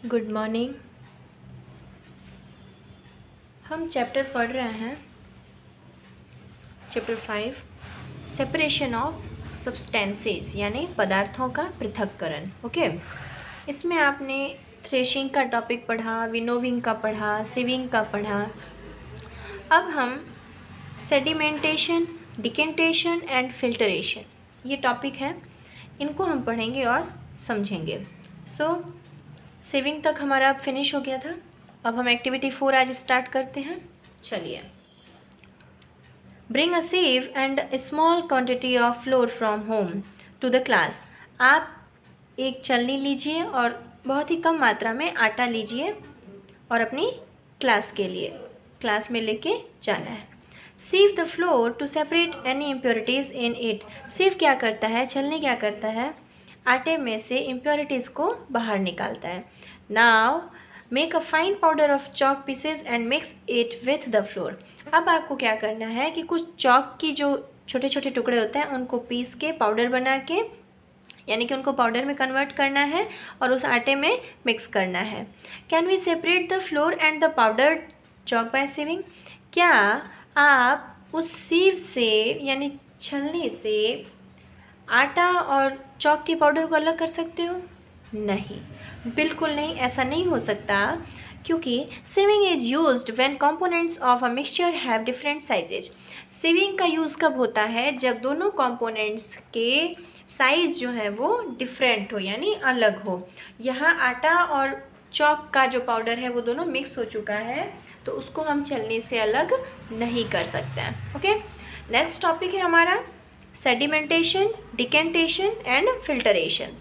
Good morning. हम chapter पढ़ रहे हैं, चैप्टर 5, सेपरेशन ऑफ सब्सटेंसेस यानी पदार्थों का पृथक्करण। ओके, इसमें आपने थ्रेशिंग का टॉपिक पढ़ा, विनोविंग का पढ़ा, सिविंग का पढ़ा। अब हम सेडिमेंटेशन, डिकेंटेशन एंड फिल्टरेशन ये टॉपिक है, इनको हम पढ़ेंगे और समझेंगे। सिविंग तक हमारा फिनिश हो गया था। अब हम एक्टिविटी 4 आज स्टार्ट करते हैं। चलिए। Bring a sieve and a small quantity of flour from home to the class। आप एक छलनी लीजिए और बहुत ही कम मात्रा में आटा लीजिए और अपनी क्लास के लिए क्लास में लेके जाना है। sieve the flour to separate any impurities in it। sieve क्या करता है, छलनी क्या करता है, आटे में से इम्प्योरिटीज़ को बाहर निकालता है। Now make a fine powder of chalk pieces and mix it with the floor. अब आपको क्या करना है कि कुछ चॉक की जो छोटे छोटे टुकड़े होते हैं उनको पीस के पाउडर बना के, यानी कि उनको पाउडर में कन्वर्ट करना है और उस आटे में मिक्स करना है। Can we separate the flour and the powder chalk by sieving. क्या आप उस सीव से यानी छलनी से आटा और चॉक के पाउडर को अलग कर सकते हो? नहीं, बिल्कुल नहीं, ऐसा नहीं हो सकता, क्योंकि sieving is used when components of a mixture have different sizes. Sieving का यूज़ कब होता है? जब दोनों कंपोनेंट्स के साइज़ जो है वो डिफरेंट हो, यानी अलग हो। यहाँ आटा और चॉक का जो पाउडर है वो दोनों मिक्स हो चुका है, तो उसको हम छलनी से अलग नहीं कर सकते हैं। ओके, नेक्स्ट टॉपिक है हमारा sedimentation, decantation and filtration.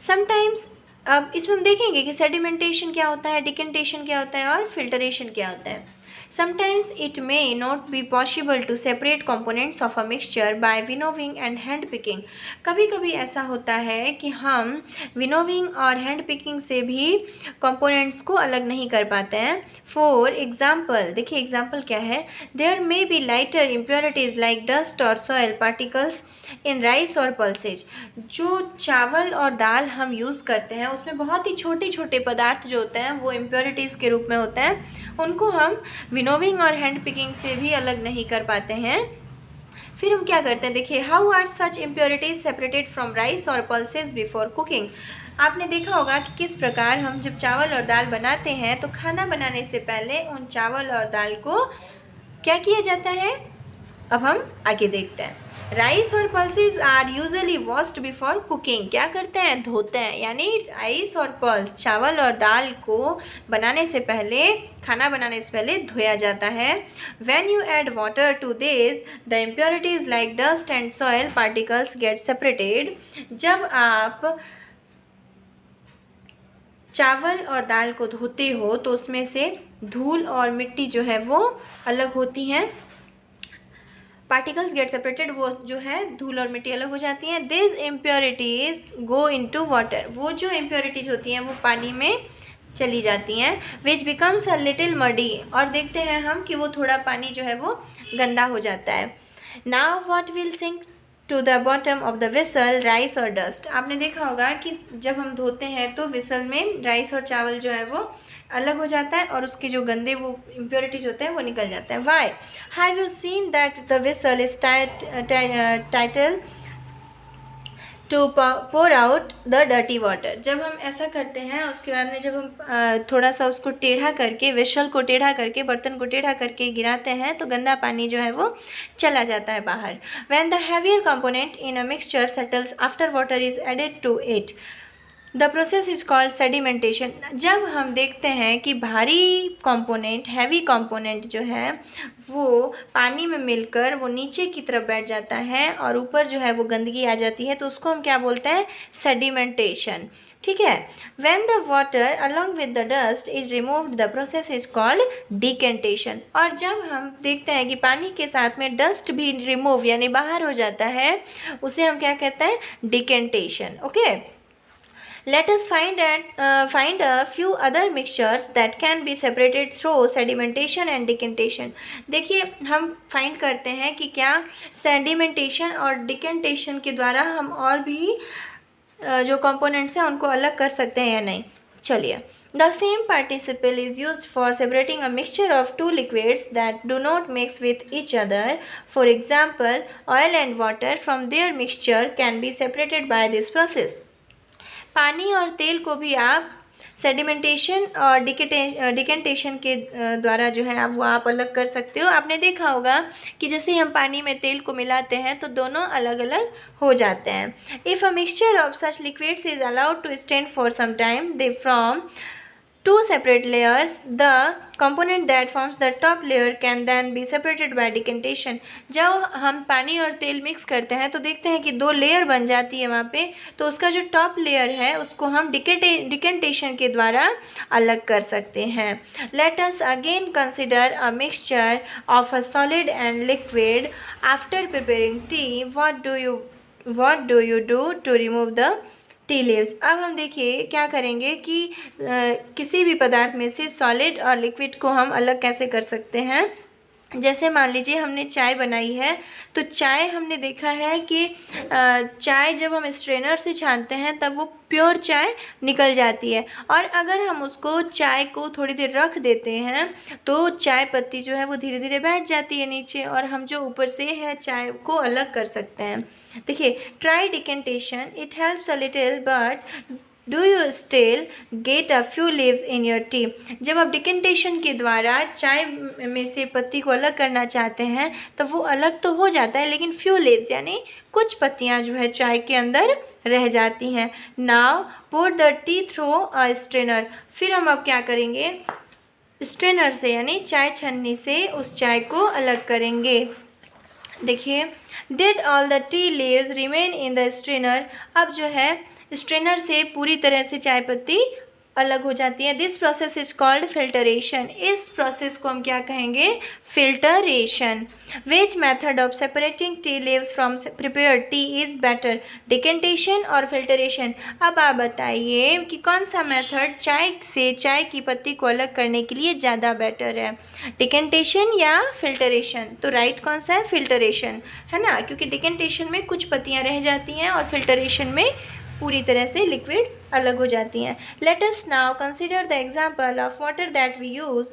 Sometimes, अब इसमें हम देखेंगे कि सेडिमेंटेशन क्या होता है, डिकेंटेशन क्या होता है और फिल्टरेशन क्या होता है। Sometimes it may not be possible to separate components of a mixture by winnowing and hand picking. कभी कभी ऐसा होता है कि हम विनोविंग और हैंड पिकिंग से भी कंपोनेंट्स को अलग नहीं कर पाते हैं। फॉर एग्जाम्पल, देखिए एग्जाम्पल क्या है, there may be lighter impurities like dust और सॉयल पार्टिकल्स इन राइस और पल्सेज। जो चावल और दाल हम यूज़ करते हैं उसमें बहुत ही छोटे छोटे पदार्थ जो होते हैं वो इम्प्योरिटीज़ के रूप में होते हैं, उनको हम विनोविंग और हैंड पिकिंग से भी अलग नहीं कर पाते हैं। फिर हम क्या करते हैं, देखिए, how are such impurities separated from rice और पल्सेज बिफोर कुकिंग। आपने देखा होगा कि किस प्रकार हम जब चावल और दाल बनाते हैं तो खाना बनाने से पहले उन चावल और दाल को क्या किया जाता है। अब हम आगे देखते हैं। राइस और pulses are usually washed before cooking. क्या करते हैं, धोते हैं, यानी राइस और पल्स चावल और दाल को बनाने से पहले, खाना बनाने से पहले धोया जाता है। When you add water to this the impurities like dust and soil particles get separated. जब आप चावल और दाल को धोते हो तो उसमें से धूल और मिट्टी जो है वो अलग होती हैं। पार्टिकल्स गेट सेपरेटेड, वो जो है धूल और मिट्टी अलग हो जाती हैं। This impurities go into water. वो जो इम्प्योरिटीज़ होती हैं वो पानी में चली जाती हैं। Which becomes a little muddy, और देखते हैं हम कि वो थोड़ा पानी जो है वो गंदा हो जाता है। Now what will sink to the bottom of the vessel, rice और डस्ट। आपने देखा होगा कि जब हम धोते हैं तो विसल में राइस और चावल जो है वो अलग हो जाता है और उसके जो गंदे वो इम्प्योरिटीज होते हैं वो निकल जाता है। Why have you seen that the vessel is tilted to pour out the dirty water. जब हम ऐसा करते हैं उसके बाद में जब हम थोड़ा सा उसको टेढ़ा करके, विसल को टेढ़ा करके, बर्तन को टेढ़ा करके गिराते हैं तो गंदा पानी जो है वो चला जाता है बाहर। When the heavier component in a mixture settles after water is added to it, the process is called sedimentation. जब हम देखते हैं कि भारी कंपोनेंट, हैवी कंपोनेंट जो है वो पानी में मिलकर वो नीचे की तरफ बैठ जाता है और ऊपर जो है वो गंदगी आ जाती है, तो उसको हम क्या बोलते हैं, सेडिमेंटेशन। ठीक है। When the water along with the dust is removed the process is called decantation. और जब हम देखते हैं कि पानी के साथ में डस्ट भी रिमूव यानी बाहर हो जाता है, उसे हम क्या कहते हैं, decantation. Okay, let us find a few other mixtures that can be separated through sedimentation and decantation। देखिए, हम फाइंड करते हैं कि क्या सेडिमेंटेशन और डिकेंटेशन के द्वारा हम और भी जो कंपोनेंट्स हैं उनको अलग कर सकते हैं या नहीं। चलिए, the same principle is use for separating a mixture of two liquids that do not mix with each other. For example, oil and water from their mixture can be separated by this process. पानी और तेल को भी आप sedimentation और decantation के द्वारा जो है वो आप अलग कर सकते हो. आपने देखा होगा कि जैसे ही हम पानी में तेल को मिलाते हैं तो दोनों अलग अलग हो जाते हैं. If a mixture of such liquids is allowed to stand for some time, they from two separate layers. The component that forms the top layer can then be separated by decantation. जब हम पानी और तेल mix करते हैं तो देखते हैं कि दो लेयर बन जाती है वहाँ पे, तो उसका जो टॉप लेयर है उसको हम डिकेंटेशन के द्वारा अलग कर सकते हैं. Let us again consider a mixture of a solid and liquid. After preparing tea, what do you do to remove the tea leaves. अब हम देखिए क्या करेंगे कि किसी भी पदार्थ में से सॉलिड और लिक्विड को हम अलग कैसे कर सकते हैं. जैसे मान लीजिए हमने चाय बनाई है, तो चाय हमने देखा है कि चाय जब हम स्ट्रेनर से छानते हैं तब वो प्योर चाय निकल जाती है, और अगर हम उसको चाय को थोड़ी देर रख देते हैं तो चाय पत्ती जो है वो धीरे धीरे बैठ जाती है नीचे, और हम जो ऊपर से है चाय को अलग कर सकते हैं. देखिए, try decantation, it helps a little but do you still get a few leaves in your T. जब आप डिकेंटेशन के द्वारा चाय में से पत्ती को अलग करना चाहते हैं तब वो अलग तो हो जाता है, लेकिन फ्यू लीव्स यानी कुछ पत्तियां जो है चाय के अंदर रह जाती हैं. Now pour the tea through a strainer. फिर हम अब क्या करेंगे, स्ट्रेनर से यानी चाय छन्नी से उस चाय को अलग करेंगे. देखिए, did all the tea leaves remain in the strainer. अब जो है स्ट्रेनर से पूरी तरह से चाय पत्ती अलग हो जाती है. This process is called filtration. इस प्रोसेस को हम क्या कहेंगे, filtration. Which method of separating tea leaves from prepared T is better, decantation और फिल्टरेशन. अब आप बताइए कि कौन सा मेथड चाय से चाय की पत्ती को अलग करने के लिए ज़्यादा बेटर है, डिकेंटेशन या फिल्टरेशन. तो राइट कौन सा है, फिल्टरेशन, है ना, क्योंकि डिकेंटेशन में कुछ पत्तियाँ रह जाती हैं और फिल्टरेशन में पूरी तरह से लिक्विड अलग हो जाती हैं. Let us now consider the example of water that we use.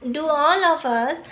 Do all of us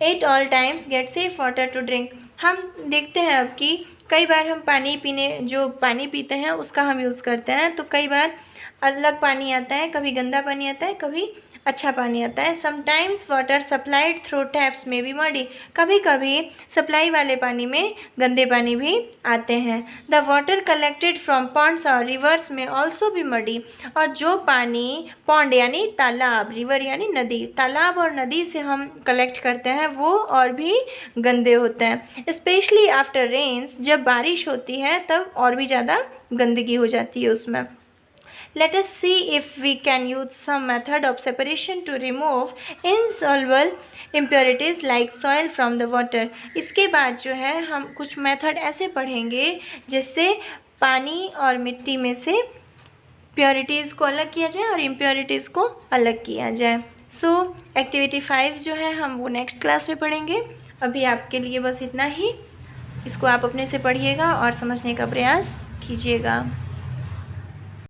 at all times get safe water to drink. हम देखते हैं अब कि कई बार हम पानी पीते हैं उसका हम यूज़ करते हैं, तो कई बार अलग पानी आता है, कभी गंदा पानी आता है, कभी अच्छा पानी आता है. Sometimes water supplied through taps में भी मडी. कभी कभी सप्लाई वाले पानी में गंदे पानी भी आते हैं. The water collected from ponds और रिवर्स में ऑल्सो भी मडी. और जो पानी पॉन्ड यानी तालाब, रिवर यानी नदी, तालाब और नदी से हम कलेक्ट करते हैं वो और भी गंदे होते हैं. स्पेशली आफ्टर रेन्स, जब बारिश होती है तब और भी ज़्यादा गंदगी हो जाती है उसमें. Let us see if we can use some method of separation to remove insoluble impurities like soil from the water. इसके बाद जो है हम कुछ मेथड ऐसे पढ़ेंगे जिससे पानी और मिट्टी में से प्योरिटीज़ को अलग किया जाए और इम्प्योरिटीज़ को अलग किया जाए. सो एक्टिविटी 5 जो है हम वो नेक्स्ट क्लास में पढ़ेंगे. अभी आपके लिए बस इतना ही. इसको आप अपने से पढ़िएगा और समझने का प्रयास कीजिएगा.